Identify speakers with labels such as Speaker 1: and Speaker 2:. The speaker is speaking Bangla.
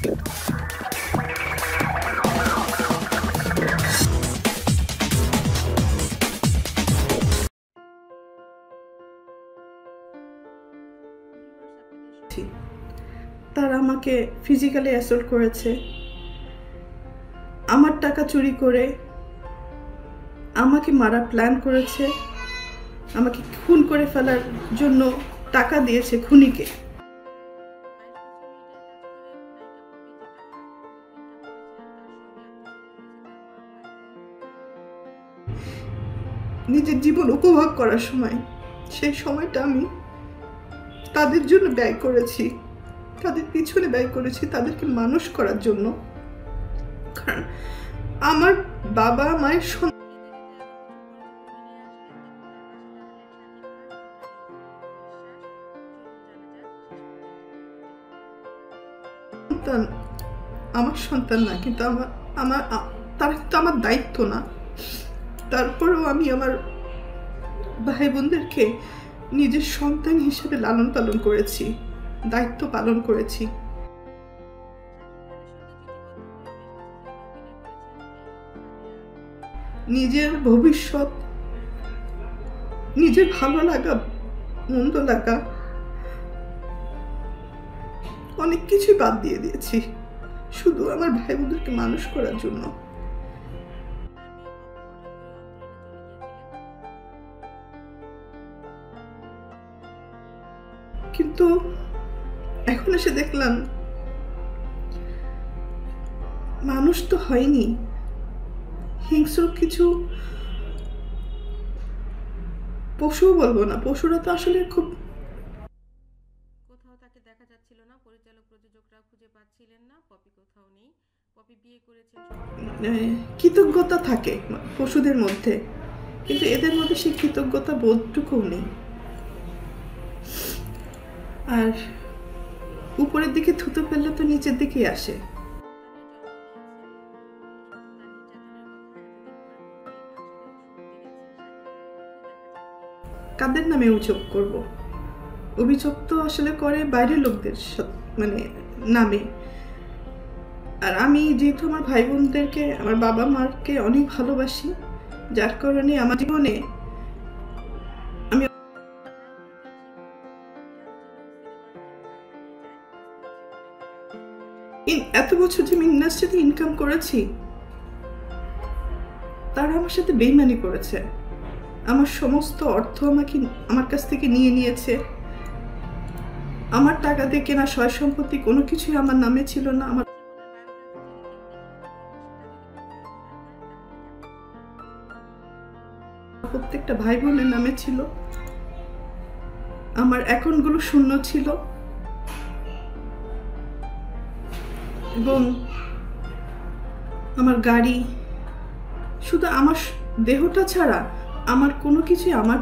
Speaker 1: তারা আমাকে ফিজিক্যালি অ্যাসল্ট করেছে, আমার টাকা চুরি করে আমাকে মারার প্ল্যান করেছে, আমাকে খুন করে ফেলার জন্য টাকা দিয়েছে খুনিকে। নিজের জীবন উপভোগ করার সময়, সেই সময়টা আমি তাদের জন্য ব্যয় করেছি, তাদের পিছনে ব্যয় করেছি, তাদেরকে মানুষ করার জন্য। কারণ আমার বাবা মায়ের সন্তান, আমার সন্তান না, কিন্তু তারা কিন্তু আমার দায়িত্ব না। তারপরেও আমি আমার ভাই বোনদেরকে নিজের সন্তান হিসেবে লালন পালন করেছি, দায়িত্ব পালন করেছি। নিজের ভবিষ্যৎ, নিজের ভালো লাগা মন্দ লাগা অনেক কিছুই বাদ দিয়ে দিয়েছি শুধু আমার ভাই বোনদেরকে মানুষ করার জন্য। কিন্তু এখন এসে দেখলাম মানুষ তো হয়নি, হিংস্র কিছু পশু বলবো না, পশুরা তো আসলে খুব,
Speaker 2: কোথাও তাকে দেখা যাচ্ছিল না, পরিচালক প্রযোজকরা খুঁজে পাচ্ছিলেন না, পপি কোথাও নেই। পপি বিয়ে করেছেন,
Speaker 1: কৃতজ্ঞতা থাকে পশুদের মধ্যে, কিন্তু এদের মধ্যে সেই কৃতজ্ঞতা বোধটুকু নেই। আর উপরের দিকে থুতু ফেললে তো নিচের দিকেই আসে। কাদের নামে অভিযোগ করব? অভিযোগ তো আসলে করে বাইরের লোকদের নামে। আর আমি যেহেতু আমার ভাই বোনদেরকে, আমার বাবা মাকে অনেক ভালোবাসি, যার কারণে আমার জীবনে আমি এত বছর যে আমি ইন্ডাস্ট্রিতে ইনকাম করেছি, তারা আমার সাথে বেইমানি করেছে। আমার সমস্ত অর্থ আমার কাছ থেকে নিয়ে নিয়েছে। আমার টাকা দিয়ে কেনা সয় সম্পত্তি কোনো কিছুই আমার নামে ছিল না, আমার প্রত্যেকটা ভাই বোনের নামে ছিল। আমার অ্যাকাউন্টগুলো শূন্য ছিল এবং আমার গাড়ি, শুধু আমার দেহটা ছাড়া আমার কোনো কিছুই আমার